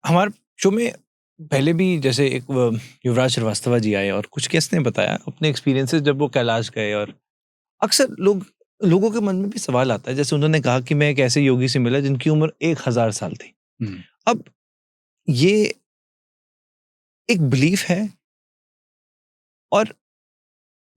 हमारे शो में पहले भी जैसे एक युवराज श्रीवास्तव जी आए और कुछ गेस्ट ने बताया अपने एक्सपीरियंसेस जब वो कैलाश गए, और अक्सर लोगों के मन में भी सवाल आता है, जैसे उन्होंने कहा कि मैं एक ऐसे योगी से मिला जिनकी उम्र 1000 साल थी। हम्म, अब ये एक बिलीफ है, और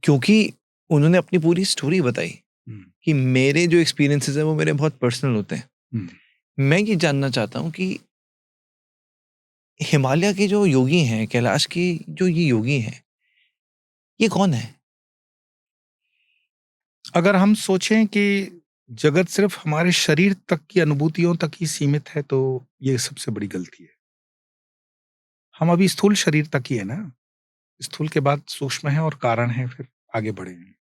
क्योंकि उन्होंने अपनी पूरी स्टोरी बताई हम्म, कि मेरे जो एक्सपीरियंसेस हैं वो मेरे बहुत पर्सनल होते हैं, हम्म। मैं ये जानना चाहता हूँ कि हिमालय के जो योगी हैं, कैलाश के जो ये योगी हैं, ये कौन है? अगर हम सोचें कि जगत सिर्फ हमारे शरीर तक की अनुभूतियों तक ही सीमित है तो ये सबसे बड़ी गलती है। हम अभी स्थूल शरीर तक ही है ना, स्थूल के बाद सूक्ष्म है और कारण है, फिर आगे बढ़े हैं।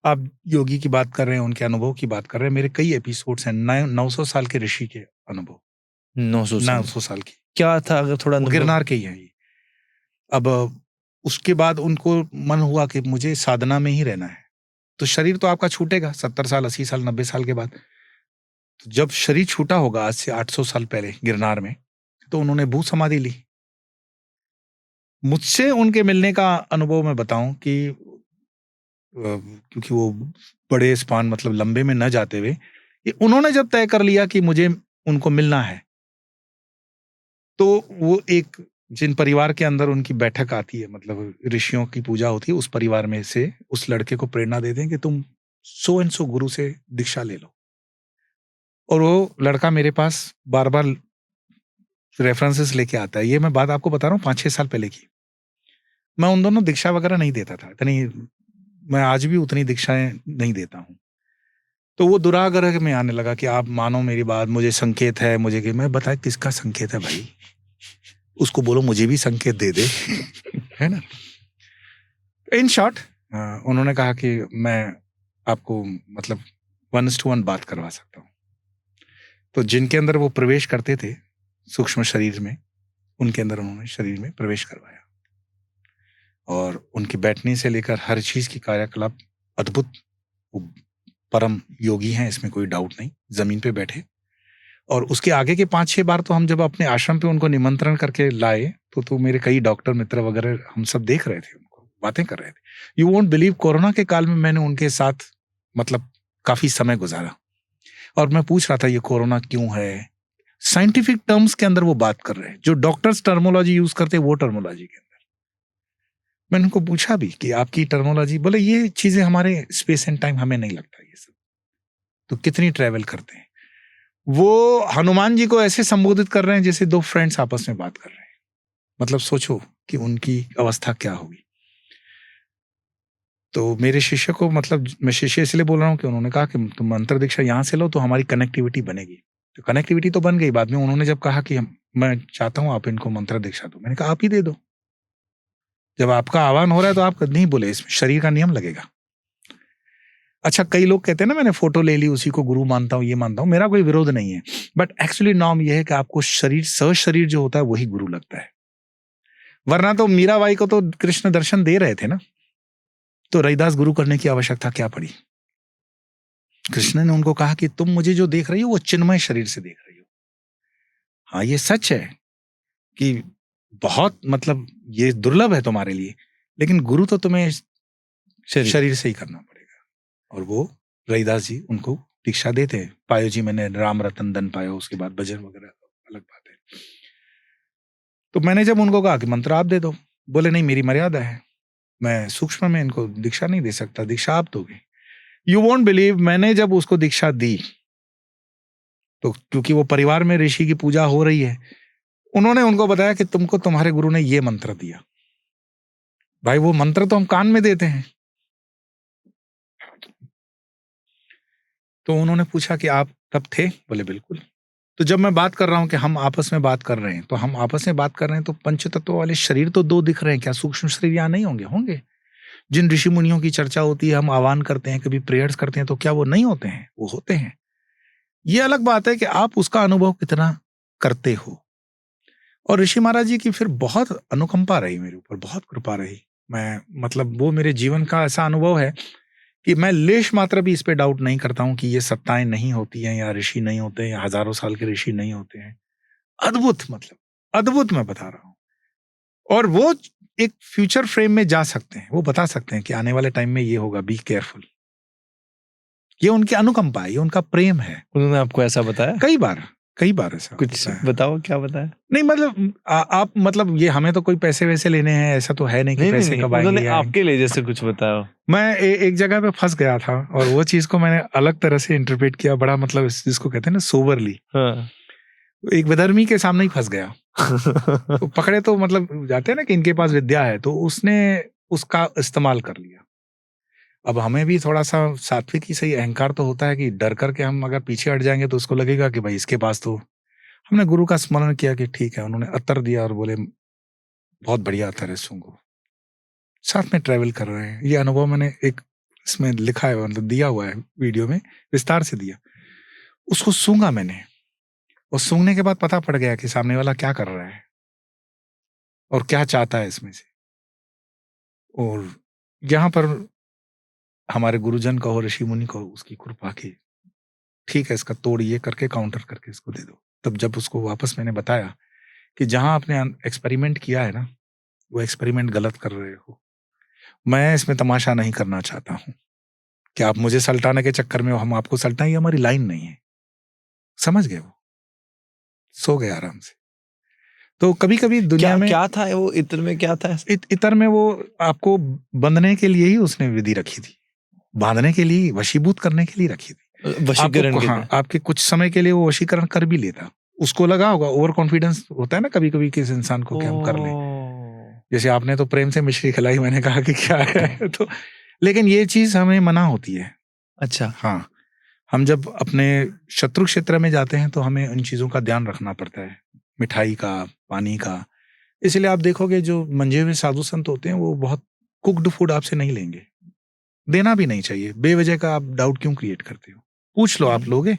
आप योगी की बात कर रहे हैं, उनके अनुभव की बात कर रहे हैं। मेरे कई एपिसोड्स हैं 900 साल के ऋषि के अनुभव। 900 साल 900 साल की, क्या था, अगर थोड़ा वो नंबर? गिरनार के ही हैं ये। अब उसके बाद उनको मन हुआ कि मुझे साधना में ही रहना है, तो शरीर तो आपका छूटेगा 70 साल, 80 साल, 90 साल के बाद। तो जब शरीर छूटा होगा आज से 800 साल पहले गिरनार में, तो उन्होंने भू समाधि ली। मुझसे उनके मिलने का अनुभव मैं बताऊं कि क्योंकि वो बड़े स्पान मतलब लंबे में न जाते हुए, ये उन्होंने जब तय कर लिया कि मुझे उनको मिलना है, तो वो एक जिन परिवार के अंदर उनकी बैठक आती है, मतलब ऋषियों की पूजा होती है, उस परिवार में से उस लड़के को प्रेरणा दे दें कि तुम सो एंड सो गुरु से दीक्षा ले लो। और वो लड़का मेरे पास बार बार रेफरेंसेस लेके आता है। ये मैं बात आपको बता रहा हूँ 5-6 साल पहले की। मैं उन दोनों दीक्षा वगैरह नहीं देता था, इतनी मैं आज भी उतनी दीक्षाएं नहीं देता हूँ। तो वो दुराग्रह में आने लगा कि आप मानो मेरी बात, मुझे संकेत है, मुझे कि मैं बताया किसका संकेत है भाई, उसको बोलो मुझे भी संकेत दे दे है ना। इन शॉर्ट उन्होंने कहा कि मैं आपको मतलब 1:1 बात करवा सकता हूँ। तो जिनके अंदर वो प्रवेश करते थे सूक्ष्म शरीर में, उनके अंदर उन्होंने शरीर में प्रवेश करवाया, और उनके बैठने से लेकर हर चीज की कार्यकलाप अद्भुत। वो परम योगी हैं, इसमें कोई डाउट नहीं। जमीन पे बैठे, और उसके आगे के 5-6 बार तो हम जब अपने आश्रम पे उनको निमंत्रण करके लाए, तो मेरे कई डॉक्टर मित्र वगैरह हम सब देख रहे थे, उनको बातें कर रहे थे। यू वोंट बिलीव, कोरोना के काल में मैंने उनके साथ मतलब काफी समय गुजारा, और मैं पूछ रहा था ये कोरोना क्यों है। साइंटिफिक टर्म्स के अंदर वो बात कर रहे हैं, जो डॉक्टर्स टर्मोलॉजी यूज करते हैं वो टर्मोलॉजी के अंदर। मैंने उनको पूछा भी कि आपकी टर्मोलॉजी, बोले ये चीजें हमारे स्पेस एंड टाइम हमें नहीं लगता ये सब, तो कितनी ट्रेवल करते हैं। वो हनुमान जी को ऐसे संबोधित कर रहे हैं जैसे दो फ्रेंड्स आपस में बात कर रहे हैं। मतलब सोचो कि उनकी अवस्था क्या होगी। तो मेरे शिष्य को, मतलब मैं शिष्य इसलिए बोल रहा हूँ कि उन्होंने कहा कि तुम मंत्र दीक्षा यहाँ से लो तो हमारी कनेक्टिविटी बनेगी। तो कनेक्टिविटी तो बन गई। बाद में उन्होंने जब कहा कि मैं चाहता हूँ आप इनको मंत्र दीक्षा दो, मैंने कहा आप ही दे दो। जब आपका आह्वान हो रहा है तो आप नहीं बोले, इसमें शरीर का नियम लगेगा। अच्छा, कई लोग कहते हैं ना मैंने फोटो ले ली उसी को गुरु मानता हूँ, ये मानता हूँ, मेरा कोई विरोध नहीं है, बट एक्चुअली नॉर्म ये है कि आपको शरीर, शरीर जो होता है वही गुरु लगता है। वरना तो मीराबाई को तो कृष्ण दर्शन दे रहे थे ना, तो रविदास गुरु करने की आवश्यकता क्या पड़ी। कृष्ण ने उनको कहा कि तुम मुझे जो देख रही हो वो चिन्मय शरीर से देख रही हो। हाँ, ये सच है कि बहुत मतलब ये दुर्लभ है तुम्हारे लिए, लेकिन गुरु तो तुम्हें शरीर से ही करना पड़ेगा। और वो रविदास जी उनको दीक्षा देते हैं। पायो जी मैंने राम रतन धन पायो, उसके बाद भजन वगैरह अलग बात है। तो मैंने जब उनको कहा कि मंत्र आप दे दो, बोले नहीं मेरी मर्यादा है, मैं सूक्ष्म में इनको दीक्षा नहीं दे सकता, दीक्षा आप दोगे। यू वोंट बिलीव, मैंने जब उसको दीक्षा दी तो क्योंकि वो परिवार में ऋषि की पूजा हो रही है, उन्होंने उनको बताया कि तुमको तुम्हारे गुरु ने ये मंत्र दिया। भाई वो मंत्र तो हम कान में देते हैं। तो उन्होंने पूछा कि आप तब थे, बोले बिल्कुल। तो जब मैं बात कर रहा हूं कि हम आपस में बात कर रहे हैं, तो हम आपस में बात कर रहे हैं तो पंच तत्वों वाले शरीर तो दो दिख रहे हैं, क्या सूक्ष्म शरीर यहाँ नहीं होंगे? होंगे। जिन ऋषि मुनियों की चर्चा होती है, हम आह्वान करते हैं, कभी प्रेयर्स करते हैं, तो क्या वो नहीं होते हैं? वो होते हैं। ये अलग बात है कि आप उसका अनुभव कितना करते हो। और ऋषि महाराज जी की फिर बहुत अनुकंपा रही मेरे ऊपर, बहुत कृपा रही। मैं मतलब वो मेरे जीवन का ऐसा अनुभव है कि मैं लेश मात्र भी इस पे डाउट नहीं करता हूं कि ये सत्ताएं नहीं होती हैं या ऋषि नहीं होते हैं या हजारों साल के ऋषि नहीं होते हैं। अद्भुत, मतलब अद्भुत मैं बता रहा हूं। और वो एक फ्यूचर फ्रेम में जा सकते हैं, वो बता सकते हैं कि आने वाले टाइम में ये होगा, बी केयरफुल। ये उनकी अनुकंपा है, ये उनका प्रेम है। उन्होंने आपको ऐसा बताया? कई बार ऐसा कुछ होता है। बताओ, क्या बताया? नहीं मतलब आप मतलब ये हमें तो कोई पैसे वैसे लेने हैं ऐसा तो है नहीं कि पैसे कब आएंगे उन्होंने या आपके लिए जैसे कुछ बताया? मैं एक जगह पे फंस गया था और वो चीज को मैंने अलग तरह से इंटरप्रेट किया, बड़ा मतलब जिसको कहते हैं ना सोबरली। हाँ। एक विधर्मी के सामने ही फंस गया। तो पकड़े तो मतलब जाते हैं ना कि इनके पास विद्या है, तो उसने उसका इस्तेमाल कर लिया। अब हमें भी थोड़ा सा सात्विक ही सही अहंकार तो होता है कि डर करके हम अगर पीछे हट जाएंगे तो उसको लगेगा कि भाई इसके पास तो। हमने गुरु का स्मरण किया कि ठीक है, उन्होंने अत्तर दिया और बोले बहुत बढ़िया अत्तर है, सूंघो। साथ में ट्रेवल कर रहे हैं, ये अनुभव मैंने एक इसमें लिखा है, मतलब दिया हुआ है वीडियो में, विस्तार से दिया। उसको सूंघा मैंने, और सूंघने के बाद पता पड़ गया कि सामने वाला क्या कर रहा है और क्या चाहता है इसमें से। और यहाँ पर हमारे गुरुजन कहो, ऋषि मुनि कहो, उसकी कृपा की ठीक है, इसका तोड़ ये करके काउंटर करके इसको दे दो। तब जब उसको वापस मैंने बताया कि जहां आपने एक्सपेरिमेंट किया है ना, वो एक्सपेरिमेंट गलत कर रहे हो। मैं इसमें तमाशा नहीं करना चाहता हूं कि आप मुझे सल्टाने के चक्कर में हम आपको सल्टाएं, ये हमारी लाइन नहीं है। समझ गए? वो सो गए आराम से। तो कभी कभी दुनिया में क्या था वो इत्र में, क्या था? इतर में वो आपको बंधने के लिए ही उसने विधि रखी थी, बांधने के लिए, वशीभूत करने के लिए रखी थी। वशीकरण आपको, के हाँ, लिए। आपके कुछ समय के लिए वो वशीकरण कर भी लेता। उसको लगा होगा, ओवर कॉन्फिडेंस होता है ना कभी कभी किस इंसान को कि हम कर लें। जैसे आपने तो प्रेम से मिश्री खिलाई, मैंने कहा कि क्या है तो लेकिन ये चीज हमें मना होती है। अच्छा। हाँ, हम जब अपने शत्रु क्षेत्र में जाते हैं तो हमें इन चीजों का ध्यान रखना पड़ता है, मिठाई का, पानी का। इसलिए आप देखोगे जो मंजे हुए साधु संत होते हैं वो बहुत कुक्ड फूड आपसे नहीं लेंगे, देना भी नहीं चाहिए। बेवजह का आप डाउट क्यों क्रिएट करते हो? पूछ लो, आप लोगे?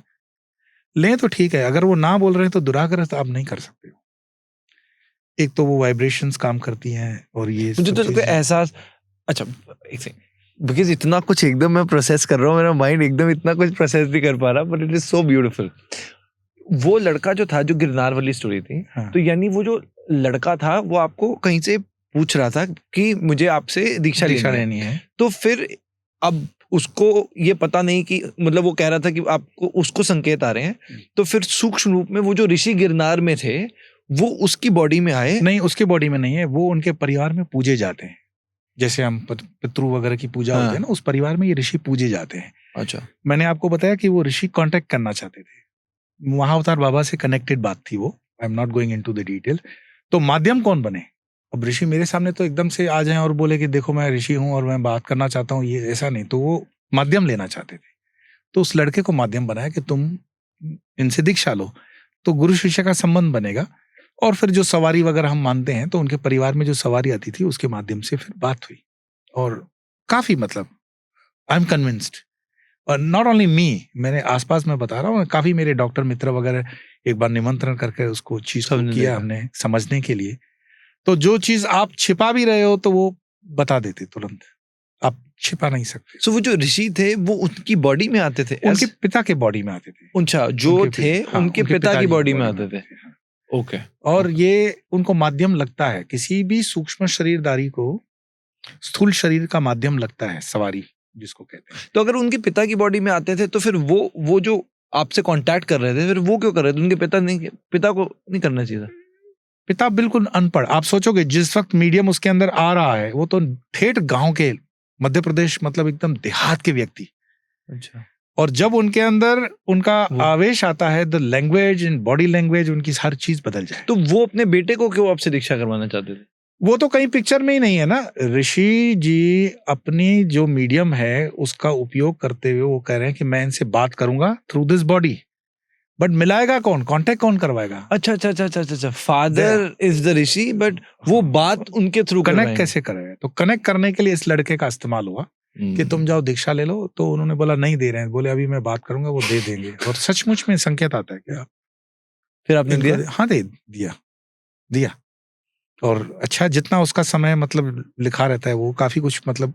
लें तो ठीक है, अगर वो ना बोल रहे हैं तो दुराग्रह तो आप नहीं कर सकते हो। एक तो वो वाइब्रेशंस काम करती हैं और ये मुझे तो कोई एहसास, अच्छा एक सेकंड, बिकॉज इतना कुछ एकदम मैं प्रोसेस कर रहा हूँ, मेरा माइंड एकदम इतना कुछ प्रोसेस नहीं कर पा रहा, but it is so beautiful. वो लड़का जो था, जो गिरनार वाली स्टोरी थी, हाँ। तो यानी वो जो लड़का था वो आपको कहीं से पूछ रहा था कि मुझे आपसे दीक्षा लेनी है। तो फिर अब उसको ये पता नहीं कि, मतलब वो कह रहा था कि आपको उसको संकेत आ रहे हैं, तो फिर सूक्ष्म रूप में वो जो ऋषि गिरनार में थे वो उसकी बॉडी में आए? नहीं, उसके बॉडी में नहीं है, वो उनके परिवार में पूजे जाते हैं। जैसे हम पितृ वगैरह की पूजा होती है ना, उस परिवार में ये ऋषि पूजे जाते हैं। अच्छा। मैंने आपको बताया कि वो ऋषि कांटेक्ट करना चाहते थे, महाअवतार बाबा से कनेक्टेड बात थी वो। I am not going into the detail. तो माध्यम कौन बने? अब ऋषि मेरे सामने तो एकदम से आ जाएं और बोले कि देखो मैं ऋषि हूं और मैं बात करना चाहता हूं, ये ऐसा नहीं। तो वो माध्यम लेना चाहते थे, तो उस लड़के को माध्यम बनाया कि तुम इनसे दीक्षा लो, तो गुरु शिष्य का संबंध बनेगा। और फिर जो सवारी वगैरह हम मानते हैं, तो उनके परिवार में जो सवारी आती थी उसके माध्यम से फिर बात हुई। और काफी मतलब आई एम कन्विंस्ड, और नॉट ओनली मी, मेरे आसपास मैं बता रहा हूँ, काफी मेरे डॉक्टर मित्र वगैरह एक बार निमंत्रण करके उसको चीज को किया हमने समझने के लिए। तो जो चीज आप छिपा भी रहे हो तो वो बता देते तुरंत, आप छिपा नहीं सकते। सो वो जो ऋषि थे वो उनकी बॉडी में आते थे? उनके पिता के बॉडी में आते थे। अच्छा, जो थे उनके पिता की बॉडी में आते थे। ओके। और ये उनको माध्यम लगता है, किसी भी सूक्ष्म शरीरधारी को स्थूल शरीर का माध्यम लगता है, सवारी जिसको कहते हैं। तो अगर उनके पिता की बॉडी में आते थे तो फिर वो जो आपसे कांटेक्ट कर रहे थे, फिर वो क्यों कर रहे थे? उनके पिता को नहीं करना चाहिए था? पिता बिल्कुल अनपढ़। आप सोचोगे जिस वक्त मीडियम उसके अंदर आ रहा है, वो तो ठेठ गांव के, मध्य प्रदेश, मतलब एकदम देहात के व्यक्ति। अच्छा। और जब उनके अंदर उनका आवेश आता है, the language and body language, उनकी हर चीज बदल जाए। तो वो अपने बेटे को क्यों आपसे दीक्षा करवाना चाहते थे? वो तो कहीं पिक्चर में ही नहीं है ना। ऋषि जी अपनी जो मीडियम है उसका उपयोग करते हुए वो कह रहे हैं कि मैं इनसे बात करूंगा थ्रू दिस बॉडी, बट मिलाएगा कौन, कांटेक्ट कौन करवाएगा? अच्छा। Father is the Rishi, but वो बात उनके थ्रू कनेक्ट कैसे करेगा? तो कनेक्ट करने के लिए इस लड़के का इस्तेमाल हुआ कि तुम जाओ दीक्षा ले लो। तो उन्होंने बोला नहीं दे रहे हैं। बोले अभी मैं बात करूंगा, वो दे देंगे। और सचमुच में संकेत आता है क्या? फिर आपने दिया? हाँ, दिया। और अच्छा, जितना उसका समय मतलब लिखा रहता है, वो काफी कुछ मतलब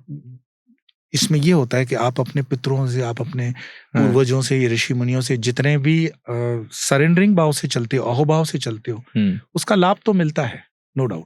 इसमें ये होता है कि आप अपने पितरों से, आप अपने पूर्वजों से, ये ऋषि मुनियों से जितने भी सरेंडरिंग भाव से चलते हो, अहोभाव से चलते हो, उसका लाभ तो मिलता है, नो डाउट।